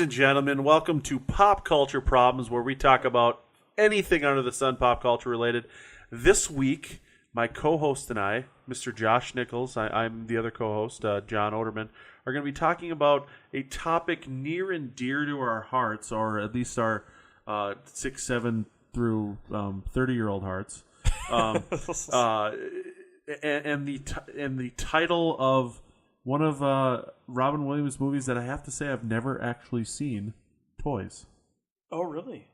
and gentlemen, welcome to Pop Culture Problems, where we talk about anything under the sun pop culture related. This week, my co-host and I, Mr. Josh Nichols, I'm the other co-host, John Oderman, are going to be talking about a topic near and dear to our hearts, or at least our 6, 7 through 30-year-old hearts. And the title of one of Robin Williams' movies that I have to say I've never actually seen, Toys. Oh, really?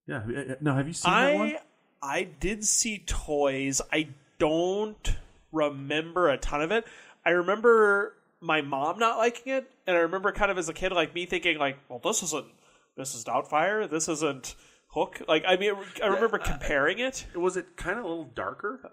Yeah. Now, have you seen that one? I did see Toys. I don't remember a ton of it. I remember my mom not liking it, and I remember kind of as a kid, like me thinking, like, well, this isn't Doubtfire. This isn't Hook. Like, I mean, I remember comparing it. Was it kind of a little darker?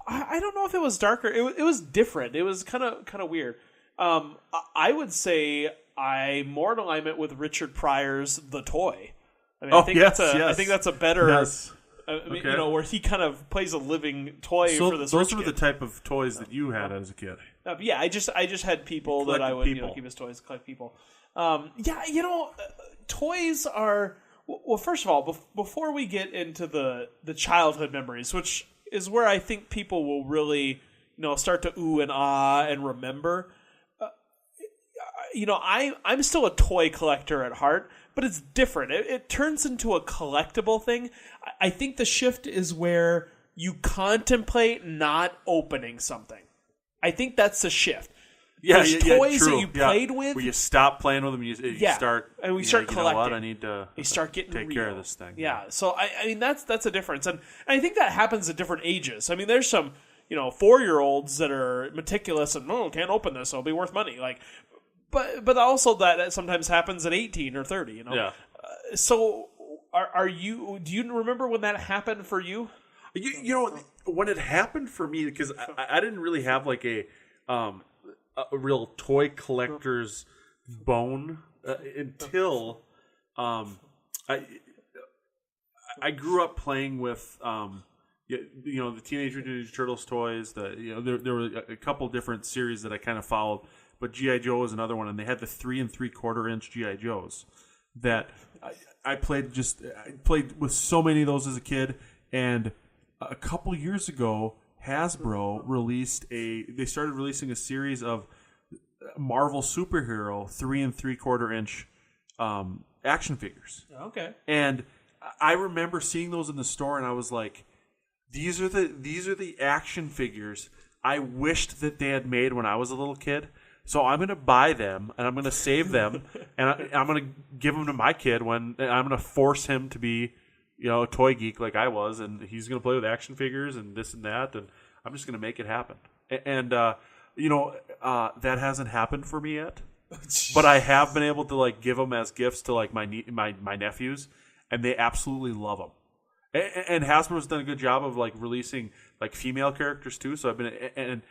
I don't know if it was darker. It was different. It was kind of weird. I would say I'm more in alignment with Richard Pryor's The Toy. I mean, I think that's a better. Yes. I mean, you know, where he kind of plays a living toy for this. Those were the type of toys that you had as a kid. Yeah, I just had people that I would keep as toys, collect people. Toys are well. First of all, before we get into the childhood memories, which is where I think people will really, start to ooh and ah and remember. I'm still a toy collector at heart, but it's different. It turns into a collectible thing. I think the shift is where you contemplate not opening something. I think that's the shift. There's toys that you played with, where you stop playing with them, you start, and we start collecting. You know what? I need to start getting take real. care of this thing. Yeah, so I mean that's a difference, and I think that happens at different ages. I mean, there's some 4-year-olds that are meticulous and can't open this, so it'll be worth money. Like, but also that sometimes happens at 18 or 30. Yeah. So are you? Do you remember when that happened for you? When it happened for me, because I didn't really have like a real toy collector's bone until I grew up playing with the Teenage Mutant Ninja Turtles toys. There were a couple different series that I kind of followed, but G.I. Joe was another one, and they had the 3 3/4 inch G.I. Joes that I played with so many of those as a kid. And a couple years ago, Hasbro they started releasing a series of Marvel superhero 3 3/4 inch action figures. Okay. And I remember seeing those in the store, and I was like, these are the action figures I wished that they had made when I was a little kid. So I'm going to buy them, and I'm going to save them, and I'm going to give them to my kid and I'm going to force him to be, a toy geek like I was, and he's going to play with action figures and this and that, and I'm just going to make it happen. And that hasn't happened for me yet, but I have been able to give them as gifts to my nephews, and they absolutely love them. And Hasbro's done a good job of releasing female characters too. So I've been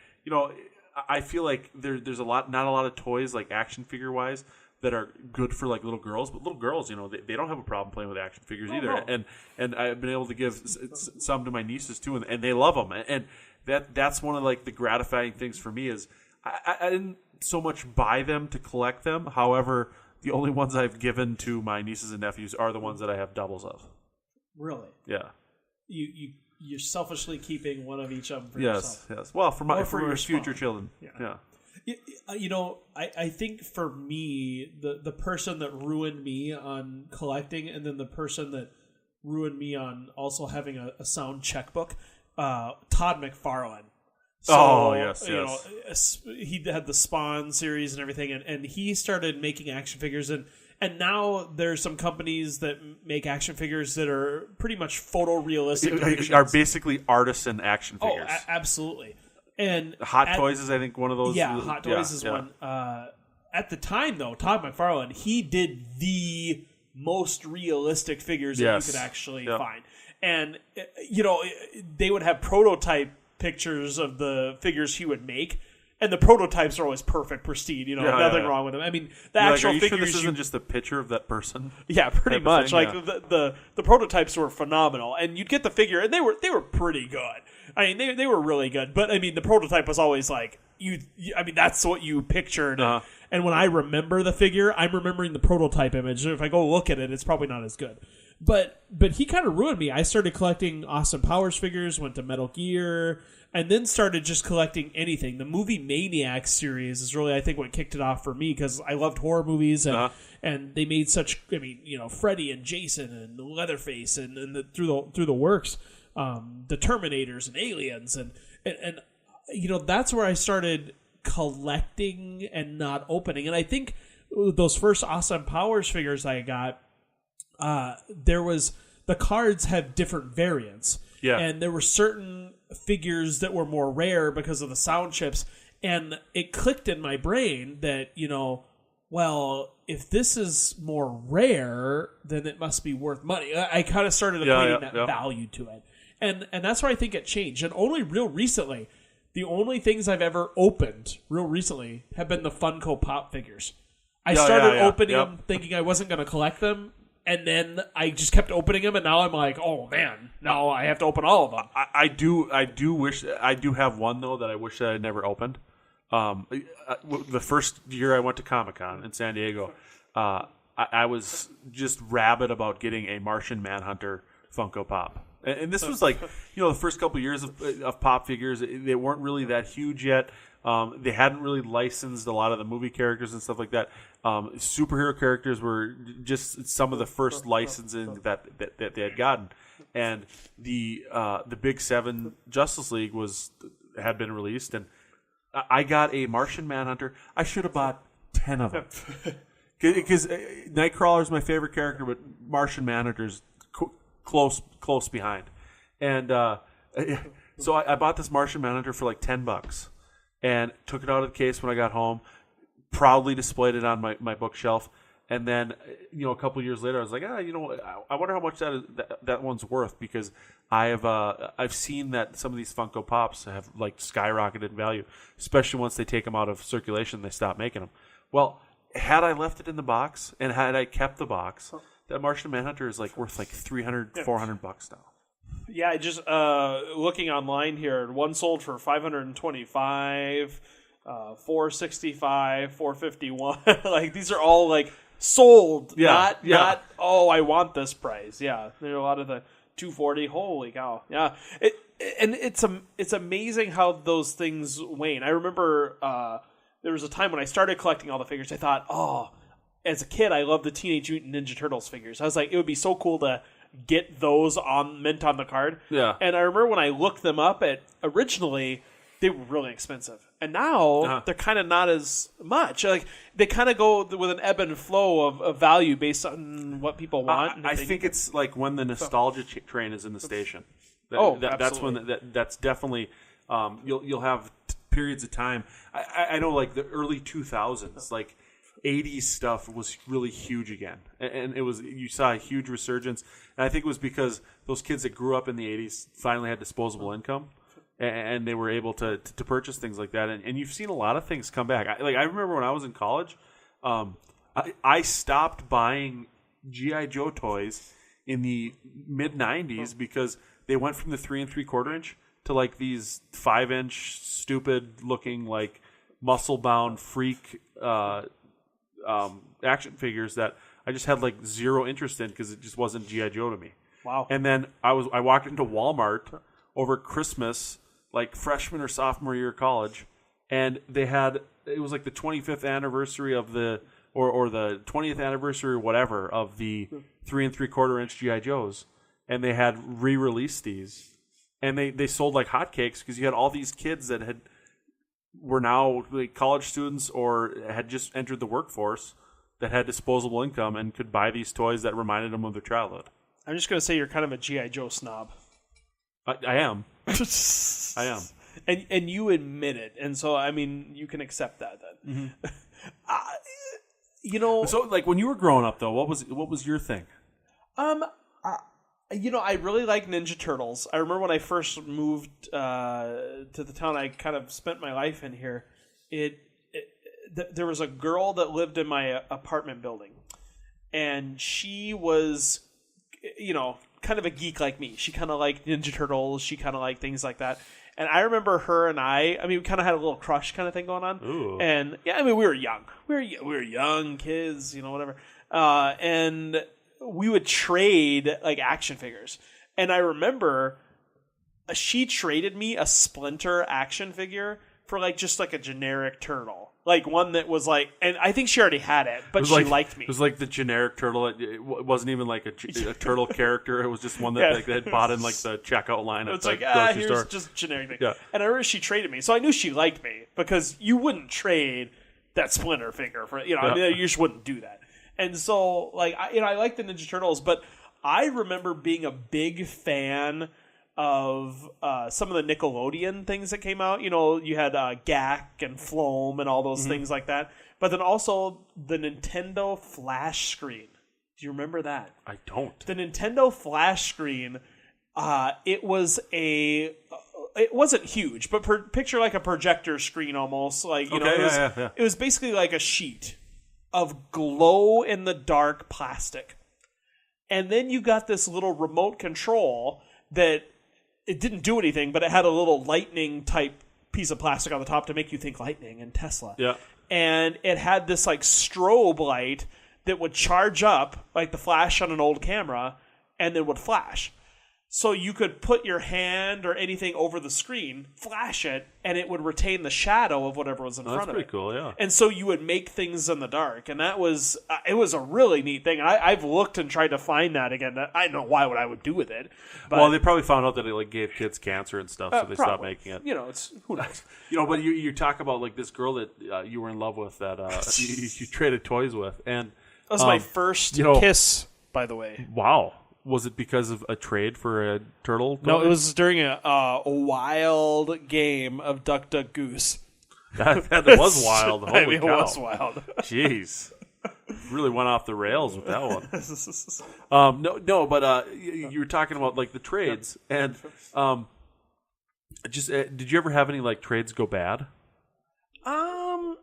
I feel like there's not a lot of toys action figure wise that are good for little girls, but little girls, they don't have a problem playing with action figures either. No. And I've been able to give some to my nieces too, and they love them. And that's one of the gratifying things for me is I didn't so much buy them to collect them. However, the only ones I've given to my nieces and nephews are the ones that I have doubles of. Really? Yeah. You're selfishly keeping one of each of them for yourself. Yes. Well, for my future spawn. children. Yeah. I think for me, the person that ruined me on collecting, and then the person that ruined me on also having a sound checkbook, Todd McFarlane. So, yes. He had the Spawn series and everything, and he started making action figures, and now there's some companies that make action figures that are pretty much photorealistic. Are basically artisan action figures. Oh, absolutely. And Hot Toys is, I think, one of those. Yeah, Hot Toys is one. At the time, though, Todd McFarlane, he did the most realistic figures that you could actually find. And, they would have prototype pictures of the figures he would make, and the prototypes are always perfect, pristine. Nothing wrong with them. I mean, the actual are you figures. Sure this isn't just a picture of that person. Yeah, pretty much. Thing? Like the prototypes were phenomenal, and you'd get the figure, and they were pretty good. I mean, they were really good. But I mean, the prototype was always like I mean, that's what you pictured. Uh-huh. And when I remember the figure, I'm remembering the prototype image. If I go look at it, it's probably not as good. But he kind of ruined me. I started collecting Austin Powers figures, went to Metal Gear, and then started just collecting anything. The movie Maniacs series is really, I think, what kicked it off for me, because I loved horror movies, and they made such, I mean, Freddy and Jason and Leatherface and through the works, the Terminators and Aliens and that's where I started collecting and not opening. And I think those first Austin Powers figures I got, there was the cards have different variants. Yeah. And there were certain figures that were more rare because of the sound chips. And it clicked in my brain that, well, if this is more rare, then it must be worth money. I kind of started equating that value to it. And that's where I think it changed. And only real recently, the only things I've ever opened real recently have been the Funko Pop figures. I started opening them thinking I wasn't going to collect them. And then I just kept opening them, and now I'm like, oh man, now I have to open all of them. I do wish I do have one though that I wish that I never opened. The first year I went to Comic-Con in San Diego, I was just rabid about getting a Martian Manhunter Funko Pop, and this was like the first couple of years of pop figures. They weren't really that huge yet. They hadn't really licensed a lot of the movie characters and stuff like that. Superhero characters were just some of the first licensing that they had gotten, and the Big Seven Justice League had been released, and I got a Martian Manhunter. I should have bought 10 of them because Nightcrawler is my favorite character, but Martian Manhunter's close behind, and so I bought this Martian Manhunter for like $10. And took it out of the case when I got home, proudly displayed it on my bookshelf. And then, a couple of years later, I was like, I wonder how much that one's worth, because I've seen that some of these Funko Pops have like skyrocketed in value, especially once they take them out of circulation, they stop making them. Well, had I left it in the box and had I kept the box, that Martian Manhunter is like worth like $300, $400 now. Yeah, just looking online here, one sold for $525, $465, $451. Like these are all like sold, not I want this price. Yeah, there are a lot of the $240. Holy cow! Yeah, it's amazing how those things wane. I remember there was a time when I started collecting all the figures. I thought, as a kid, I loved the Teenage Mutant Ninja Turtles figures. I was like, it would be so cool to get those mint on the card. Yeah. And I remember when I looked them up originally, they were really expensive. And now they're kind of not as much. Like they kind of go with an ebb and flow of value based on what people want. I think it's like when the nostalgia train is in the station. That's when that's definitely you'll have periods of time. I know like the early 2000s, like 80s stuff was really huge again, and you saw a huge resurgence, and I think it was because those kids that grew up in the 80s finally had disposable income, and they were able to purchase things like that, and you've seen a lot of things come back. I remember when I was in college, I stopped buying G.I. Joe toys in the mid 90s because they went from the 3 3/4 inch to like these 5-inch stupid looking like muscle bound freak action figures that I just had like zero interest in because it just wasn't G.I. Joe to me. Wow. And then I walked into Walmart over Christmas, like freshman or sophomore year of college, and it was like the 25th anniversary of or the 20th anniversary or whatever of the 3 3/4 inch G.I. Joes, and they had re-released these, and they sold like hotcakes because you had all these kids that were now like college students or had just entered the workforce that had disposable income and could buy these toys that reminded them of their childhood. I'm just going to say you're kind of a G.I. Joe snob. I am. I am. And you admit it. And so, I mean, you can accept that then. Mm-hmm. So like when you were growing up though, what was your thing? I really like Ninja Turtles. I remember when I first moved to the town I kind of spent my life in here, there was a girl that lived in my apartment building, and she was, kind of a geek like me. She kind of liked Ninja Turtles. She kind of liked things like that. And I remember her and we kind of had a little crush kind of thing going on. Ooh. And we were young. We were young kids, whatever. And we would trade like action figures. And I remember she traded me a Splinter action figure for like just like a generic turtle. Like one that was like, and I think she already had it, but she liked me. It was like the generic turtle. It wasn't even like a turtle character. It was just one that they had bought in like the checkout line at the grocery store. Just generic thing. Yeah. And I remember she traded me, so I knew she liked me because you wouldn't trade that Splinter figure for you just wouldn't do that. And so like I like the Ninja Turtles, but I remember being a big fan of some of the Nickelodeon things that came out. You had Gak and Floam and all those things like that. But then also the Nintendo flash screen. Do you remember that? I don't. The Nintendo flash screen, it wasn't huge, but picture like a projector screen almost. Like it was basically like a sheet of glow in the dark plastic. And then you got this little remote control that it didn't do anything, but it had a little lightning type piece of plastic on the top to make you think lightning and Tesla. Yeah. And it had this like strobe light that would charge up like the flash on an old camera and then would flash. So you could put your hand or anything over the screen, flash it, and it would retain the shadow of whatever was in front of it. That's pretty cool, yeah. And so you would make things in the dark, and that was it was a really neat thing. I've looked and tried to find that again. I don't know why what I would do with it. But, well, they probably found out that it like gave kids cancer and stuff, so they stopped making it. It's who knows. But you talk about like this girl that you were in love with that you traded toys with, and that was my first kiss, by the way. Wow. Was it because of a trade for a turtle toy? No, it was during a wild game of Duck, Duck, Goose. That was wild. Holy cow. It was wild. Jeez. Really went off the rails with that one. But you were talking about like the trades, and did you ever have any like trades go bad? I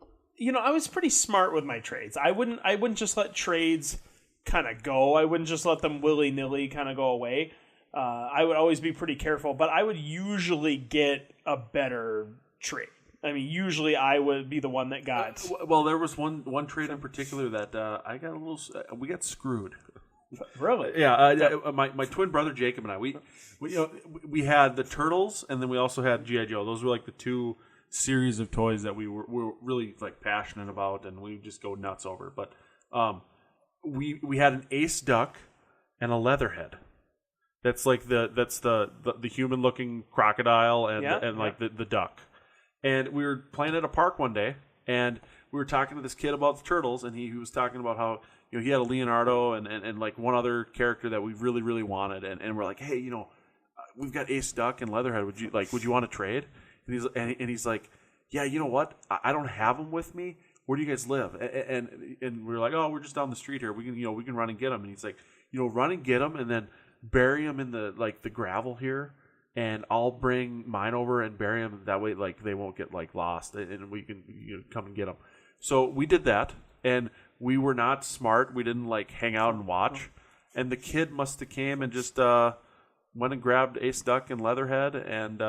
was pretty smart with my trades. I wouldn't just let trades kind of go. I wouldn't just let them willy-nilly kind of go away. I would always be pretty careful, but I would usually get a better trade. I mean, usually I would be the one that got. Well, there was one trade in particular that we got screwed. Really? Yeah. My twin brother Jacob and I, we had the Turtles, and then we also had G.I. Joe. Those were like the two series of toys that we were really like passionate about, and we just go nuts over. But we had an ace duck and a leatherhead. That's like the human looking crocodile and the duck. And we were playing at a park one day, and we were talking to this kid about the turtles, and he was talking about how he had a Leonardo and like one other character that we really really wanted, and we're like, hey, we've got ace duck and leatherhead. Would you want to trade? And he's like, yeah, you know what? I don't have them with me. Where do you guys live? And we're like, oh, we're just down the street here. We can run and get them. And he's like, run and get them, and then bury them in the gravel here, and I'll bring mine over and bury them. That way, like they won't get like lost, and we can come and get them. So we did that, and we were not smart. We didn't like hang out and watch. And the kid must have came and just went and grabbed ace duck and leatherhead and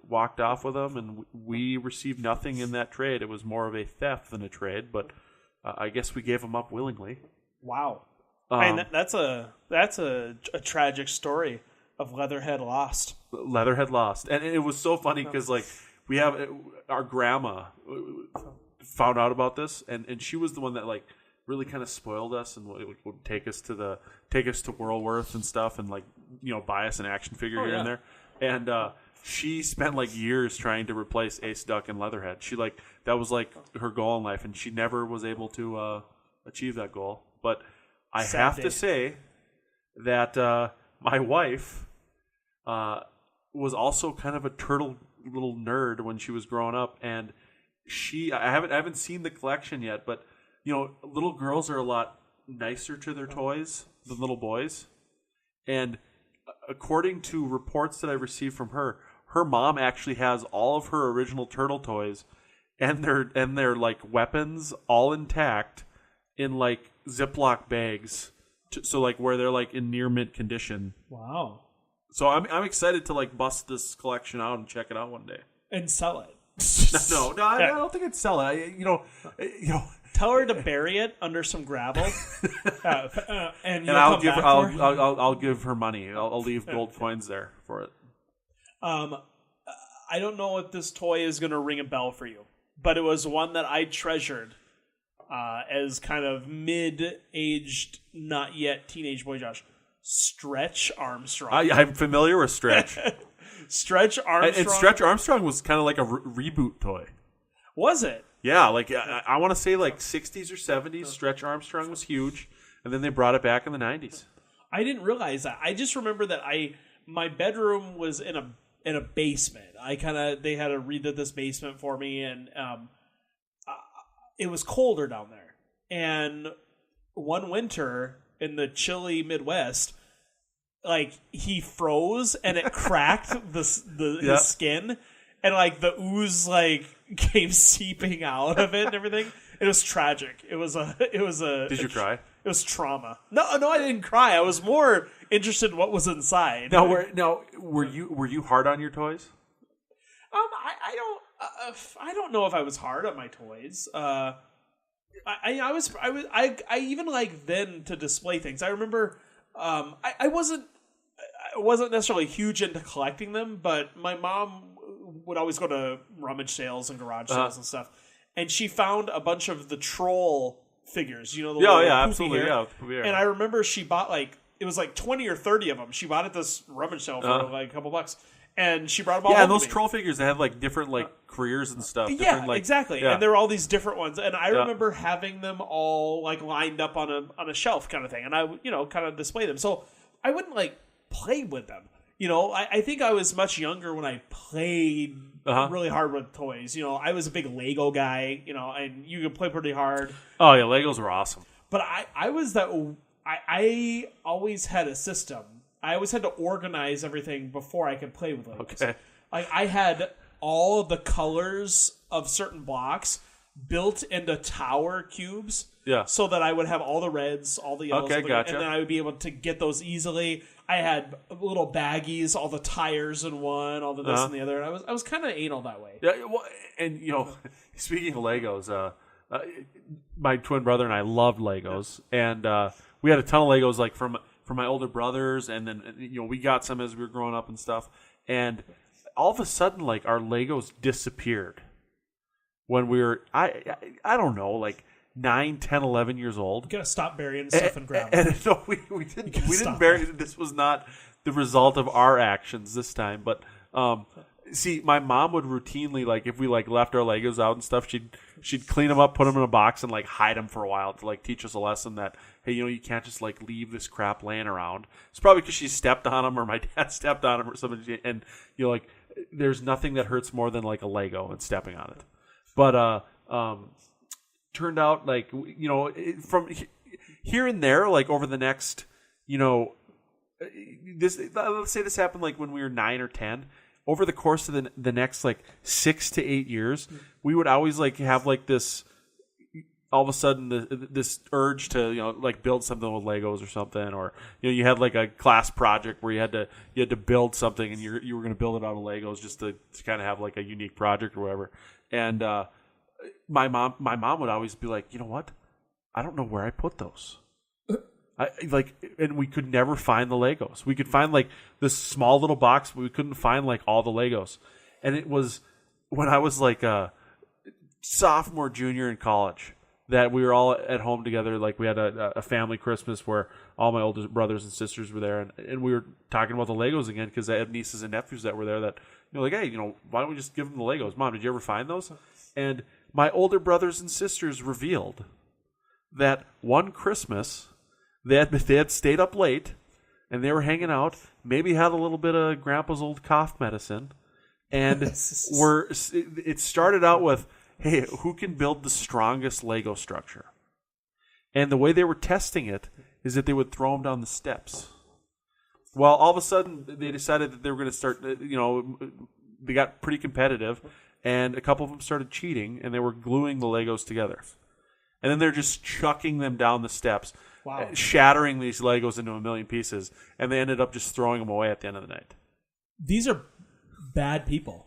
walked off with them, and we received nothing in that trade. It was more of a theft than a trade, but I guess we gave them up willingly. Wow. And that's a tragic story of Leatherhead lost. Leatherhead lost, and it was so funny because like we have our grandma found out about this, and she was the one that like really kind of spoiled us and would take us to Whirlworth and stuff, and like buy us an action figure here and there, and she spent like years trying to replace ace duck and leatherhead. She that was like her goal in life, and she never was able to achieve that goal. But I have to say that my wife was also kind of a turtle little nerd when she was growing up, and I haven't seen the collection yet, but little girls are a lot nicer to their toys than little boys, and according to reports that I received from her mom actually has all of her original turtle toys and their like weapons all intact in like Ziploc bags, so like where they're like in near mint condition. Wow. So I'm excited to like bust this collection out and check it out one day And sell it. No, I don't think I'd sell it. Tell her to bury it under some gravel, and I'll give her money. I'll leave gold coins there for it. I don't know if this toy is going to ring a bell for you, but it was one that I treasured as kind of mid-aged, not yet teenage boy Josh. Stretch Armstrong. I'm familiar with Stretch. Stretch Armstrong. And Stretch Armstrong was kind of like a reboot toy. Was it? Yeah, like I want to say like 60s or 70s. Stretch Armstrong was huge, and then they brought it back in the 90s. I didn't realize that. I just remember that my bedroom was in a basement. They had to redid this basement for me, and it was colder down there. And one winter in the chilly Midwest, like he froze and it cracked his skin, and like the ooze like came seeping out of it and everything. It was tragic. It was a. Did you cry? It was trauma. No, I didn't cry. I was more interested in what was inside. Now, were you hard on your toys? I don't know if I was hard on my toys. I even like then to display things. I remember I wasn't necessarily huge into collecting them, but my mom would always go to rummage sales and garage sales and stuff, and she found a bunch of the troll figures. You know, absolutely, hair. Yeah. And I remember she bought it was like 20 or 30 of them. She bought at this rummage sale for like a couple bucks. And she brought them all home. Yeah, and those troll figures, they had like different like careers and stuff. Yeah, exactly. Yeah. And there were all these different ones. And I remember having them all like lined up on a shelf kind of thing. And I would, kind of display them. So I wouldn't like play with them. I think I was much younger when I played really hard with toys. I was a big Lego guy, and you could play pretty hard. Oh, yeah, Legos were awesome. But I was that... I always had a system. I always had to organize everything before I could play with Legos. Okay. Like I had all of the colors of certain blocks built into tower cubes. Yeah. So that I would have all the reds, all the yellows, gotcha. and then I would be able to get those easily. I had little baggies, all the tires in one, all the this and the other. And I was kind of anal that way. Yeah. Well, and speaking of Legos, my twin brother and I loved Legos, and we had a ton of Legos like from my older brothers, and then we got some as we were growing up and stuff. And all of a sudden, like our Legos disappeared when we were I don't know, like 9, 10, 11 years old. You gotta stop burying stuff in gravel. And no, we didn't bury it. This was not the result of our actions this time. But see, my mom would routinely, like, if we like left our Legos out and stuff, she'd clean them up, put them in a box, and like hide them for a while to like teach us a lesson that, hey, you can't just like leave this crap laying around. It's probably because she stepped on them or my dad stepped on them or something. And like, there's nothing that hurts more than like a Lego and stepping on it. But turned out like from here and there, like over the next this, let's say this happened like when we were 9 or 10. Over the course of the next like 6 to 8 years, we would always like have like this, all of a sudden this urge to like build something with Legos or something, or you had like a class project where you had to build something and you were going to build it out of Legos just to kind of have like a unique project or whatever. And my mom would always be like, you know what? I don't know where I put those. And we could never find the Legos. We could find like this small little box, but we couldn't find like all the Legos. And it was when I was like a sophomore, junior in college that we were all at home together. Like we had a family Christmas where all my older brothers and sisters were there, and we were talking about the Legos again because I had nieces and nephews that were there that like, hey, why don't we just give them the Legos? Mom, did you ever find those? And my older brothers and sisters revealed that one Christmas they had stayed up late and they were hanging out, maybe had a little bit of Grandpa's old cough medicine, and it started out with, hey, who can build the strongest Lego structure? And the way they were testing it is that they would throw them down the steps. Well, all of a sudden, they decided that they were going to start, they got pretty competitive, and a couple of them started cheating, and they were gluing the Legos together. And then they're just chucking them down the steps, shattering these Legos into a million pieces, and they ended up just throwing them away at the end of the night. These are bad people.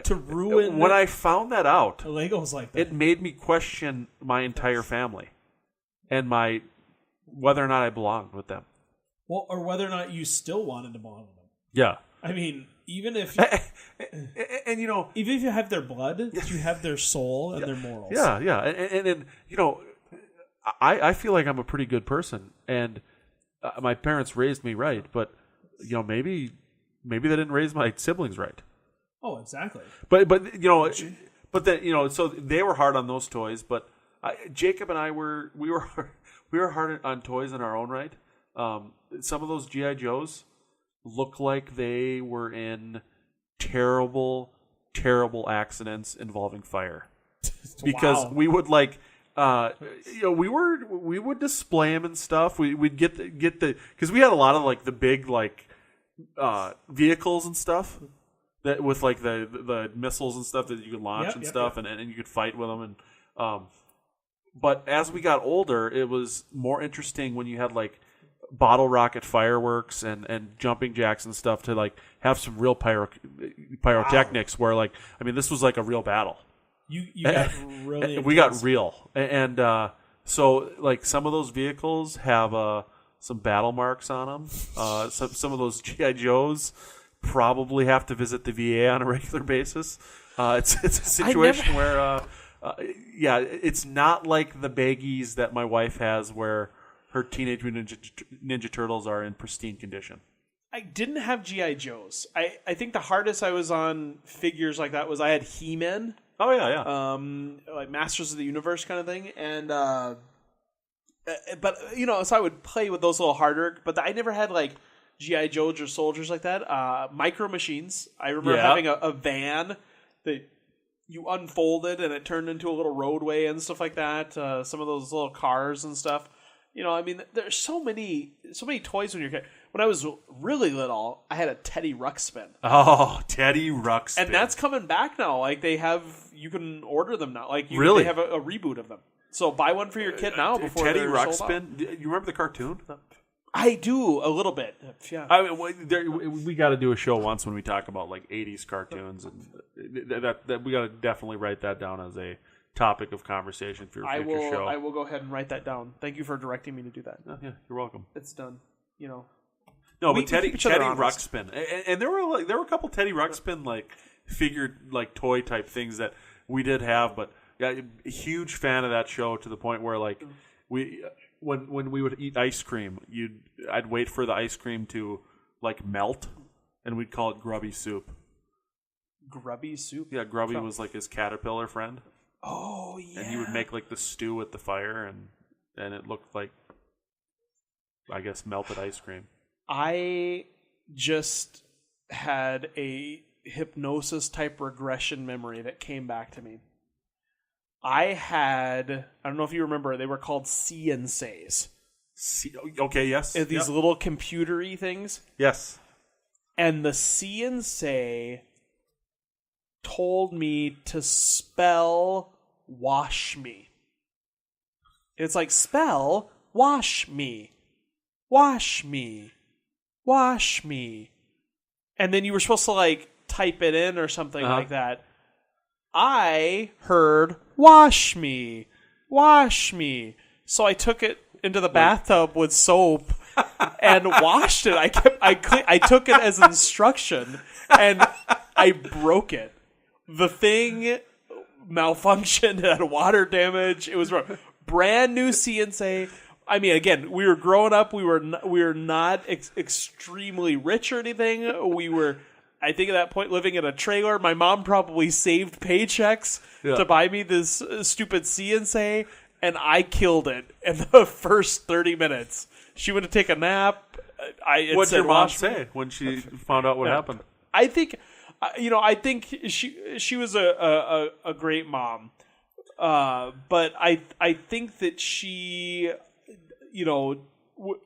To ruin... When I found that out, Legos like that. it made me question my entire family and whether or not I belonged with them. Well, or whether or not you still wanted to belong with them. Yeah. I mean, even if... and even if you have their blood, you have their soul and their morals. Yeah, yeah. And I feel like I'm a pretty good person, and my parents raised me right, but maybe they didn't raise my siblings right. Oh, exactly. But so they were hard on those toys, but Jacob and I were hard on toys in our own right. Some of those GI Joes look like they were in terrible accidents involving fire, because we would we would display them and stuff. We'd get the because we had a lot of like the big vehicles and stuff that with like the missiles and stuff that you could launch and you could fight with them but as we got older, it was more interesting when you had like bottle rocket fireworks and jumping jacks and stuff to like have some real pyrotechnics where this was like a real battle. You got really we got real and so like some of those vehicles have some battle marks on them. Some of those GI Joes probably have to visit the VA on a regular basis. It's a situation where it's not like the baggies that my wife has where her Teenage Mutant Ninja Turtles are in pristine condition. I didn't have G.I. Joes. I think the hardest I was on figures like that was I had He-Man. Oh, yeah. Like Masters of the Universe kind of thing. And, but, so I would play with those a little harder. But I never had, like, G.I. Joes or soldiers like that. Micro Machines. I remember having a van that you unfolded and it turned into a little roadway and stuff like that. Some of those little cars and stuff. There's so many toys when you're a kid. When I was really little, I had a Teddy Ruxpin. Oh, Teddy Ruxpin. And that's coming back now. Like you can order them now. Like really? They have a reboot of them. So buy one for your kid now before Teddy they're Ruxpin. sold out. You remember the cartoon? I do a little bit. Yeah. We got to do a show once when we talk about like 80s cartoons, and that we got to definitely write that down as a topic of conversation for your future show. I will go ahead and write that down. Thank you for directing me to do that. Yeah, you're welcome. It's done. No, but Teddy Ruxpin, and there were a couple Teddy Ruxpin like figured like toy type things that we did have, but yeah, a huge fan of that show to the point where like when we would eat ice cream, I'd wait for the ice cream to like melt, and we'd call it grubby soup. Grubby soup? Yeah, Grubby was like his caterpillar friend. Oh yeah. And he would make like the stew at the fire, and it looked like, I guess, melted ice cream. I just had a hypnosis type regression memory that came back to me. I don't know if you remember, they were called CNCs. Okay, yes. These little computery things. Yes. And the CNC told me to spell wash me. It's like spell wash me. Wash me. Wash me. And then you were supposed to like type it in or something like that. I heard wash me. Wash me. So I took it into the bathtub with soap and washed it. I took it as instruction and I broke it. The thing malfunctioned, it had water damage. It was brand new CNC. I mean, again, we were growing up. We were not extremely rich or anything. We were, I think, at that point living in a trailer. My mom probably saved paychecks to buy me this stupid CNC, and I killed it in the first 30 minutes. She went to take a nap. What did your mom say when she found out what happened? I think, I think she was a great mom, but I think that she,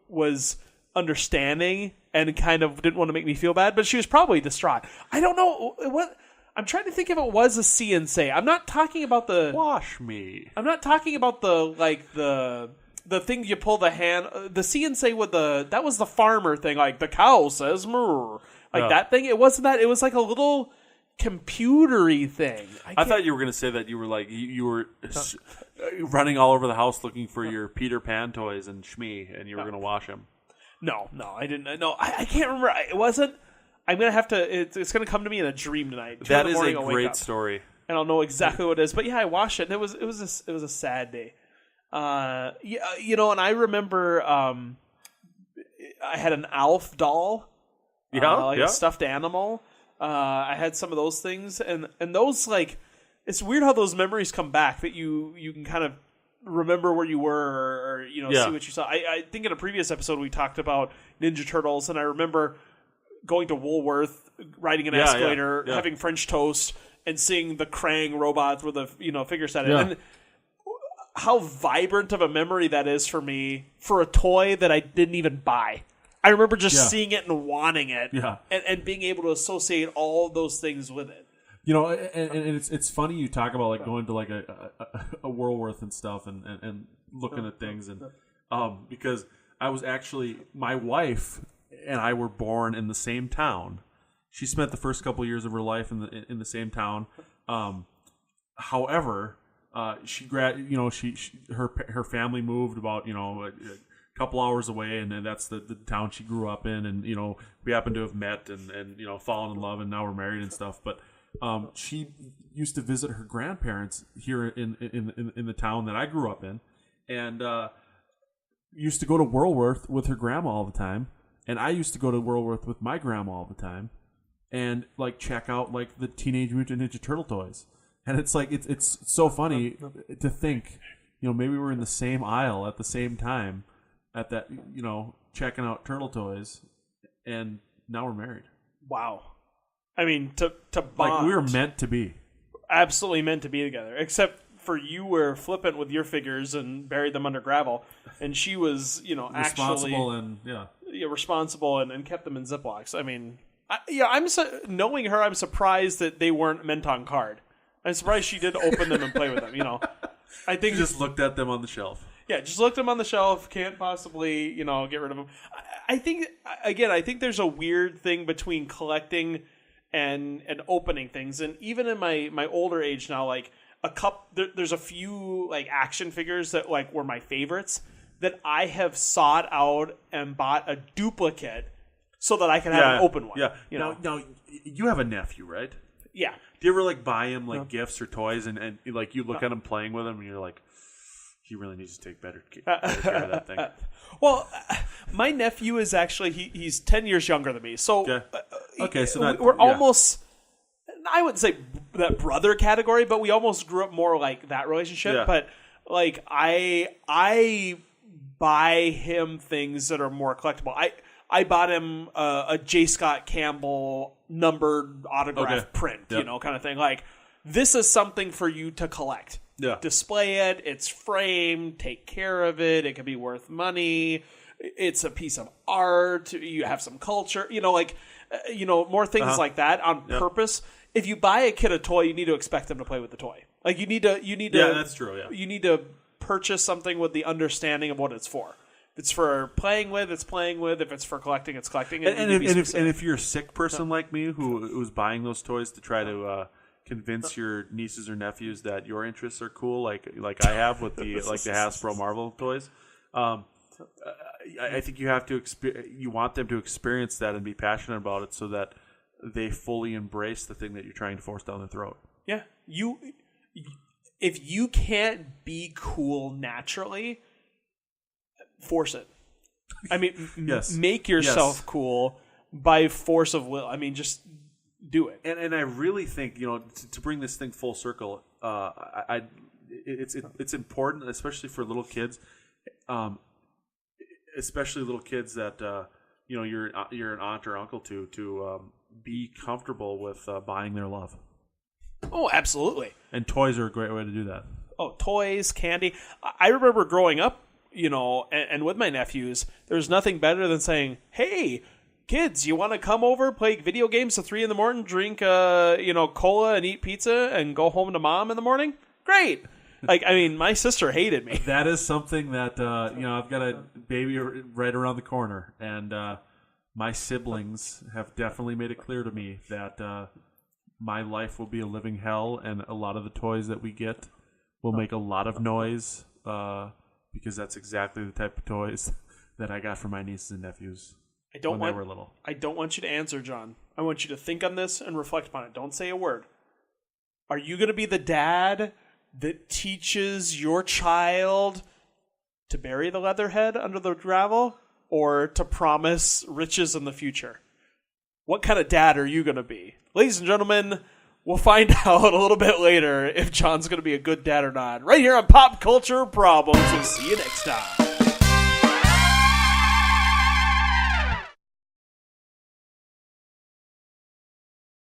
was understanding and kind of didn't want to make me feel bad, but she was probably distraught. I don't know what. I'm trying to think if it was a See and Say. I'm not talking about the Wash me. I'm not talking about the thing you pull the hand. The See and Say with that was the farmer thing. Like the cow says moo. Like that thing. It wasn't that. It was like a little computery thing. I thought you were going to say that you were like you were running all over the house looking for your Peter Pan toys and Shmee, and you were going to wash them. No, I didn't. No, I can't remember. It wasn't. I'm gonna have to. It's gonna come to me in a dream tonight. That is a great story, and I'll know exactly what it is. But yeah, I watched it. And it was a sad day. Yeah, and I remember I had an Alf doll, a stuffed animal. I had some of those things, and those like it's weird how those memories come back that you can kind of remember where you were or see what you saw. I think in a previous episode we talked about Ninja Turtles, and I remember going to Woolworth, riding an escalator, having French toast, and seeing the Krang robots with a figure set. Yeah. And how vibrant of a memory that is for me for a toy that I didn't even buy. I remember just seeing it and wanting it, and being able to associate all those things with it. And it's funny you talk about like going to like a Woolworth and stuff and looking at things and because I was actually my wife and I were born in the same town. She spent the first couple of years of her life in the same town. However, her family moved about a couple hours away, and then that's the town she grew up in, and we happened to have met and fallen in love, and now we're married and stuff. But she used to visit her grandparents here in the town that I grew up in, and used to go to Woolworth with her grandma all the time. And I used to go to Woolworth with my grandma all the time, and like check out like the Teenage Mutant Ninja Turtle toys. And it's like it's so funny to think, maybe we're in the same aisle at the same time at that, checking out turtle toys, and now we're married. Wow, I mean to bond. Like we were meant to be, absolutely meant to be together. Except for you were flippant with your figures and buried them under gravel, and she was responsible responsible and kept them in Ziplocs. I mean, knowing her, I'm surprised that they weren't meant on card. I'm surprised she did open them and play with them. I think just looked at them on the shelf. Yeah, just looked them on the shelf. Can't possibly get rid of them. I think there's a weird thing between collecting and opening things, and even in my older age now, like there's a few like action figures that like were my favorites that I have sought out and bought a duplicate so that I can have an open one. Yeah. Now you have a nephew, right? Yeah. Do you ever like buy him like gifts or toys and like you look at him playing with him and you're like, he really needs to take better care of that thing? Well, my nephew is actually he's 10 years younger than me, so we're almost. I wouldn't say that brother category, but we almost grew up more like that relationship. Yeah. But like I buy him things that are more collectible. I bought him a J. Scott Campbell numbered autograph print, kind of thing. Like, this is something for you to collect. Yeah. Display it. It's framed. Take care of it. It could be worth money. It's a piece of art. You have some culture. More things like that on purpose. If you buy a kid a toy, you need to expect them to play with the toy. Like you need to. Yeah, that's true. Yeah. You need to purchase something with the understanding of what it's for. If it's for playing with, it's playing with. If it's for collecting, it's collecting. And if you're a sick person like me who's buying those toys to try to convince your nieces or nephews that your interests are cool, like I have with the the Hasbro Marvel toys, I think you have to you want them to experience that and be passionate about it so that they fully embrace the thing that you're trying to force down their throat. Yeah, if you can't be cool naturally, force it. I mean, make yourself cool by force of will. I mean, just do it. And I really think to bring this thing full circle, it's important, especially for little kids, especially little kids that you're an aunt or uncle to be comfortable with buying their love. Oh, absolutely. And toys are a great way to do that. Oh, toys, candy. I remember growing up, and with my nephews, there's nothing better than saying, "Hey, kids, you want to come over, play video games till 3 a.m, drink cola and eat pizza and go home to mom in the morning? Great. Like, I mean, my sister hated me. That is something that I've got a baby right around the corner, and my siblings have definitely made it clear to me that my life will be a living hell, and a lot of the toys that we get will make a lot of noise because that's exactly the type of toys that I got for my nieces and nephews they were little. I don't want you to answer, John. I want you to think on this and reflect upon it. Don't say a word. Are you going to be the dad that teaches your child to bury the leather head under the gravel or to promise riches in the future? What kind of dad are you going to be? Ladies and gentlemen, we'll find out a little bit later if John's going to be a good dad or not. Right here on Pop Culture Problems. We'll see you next time.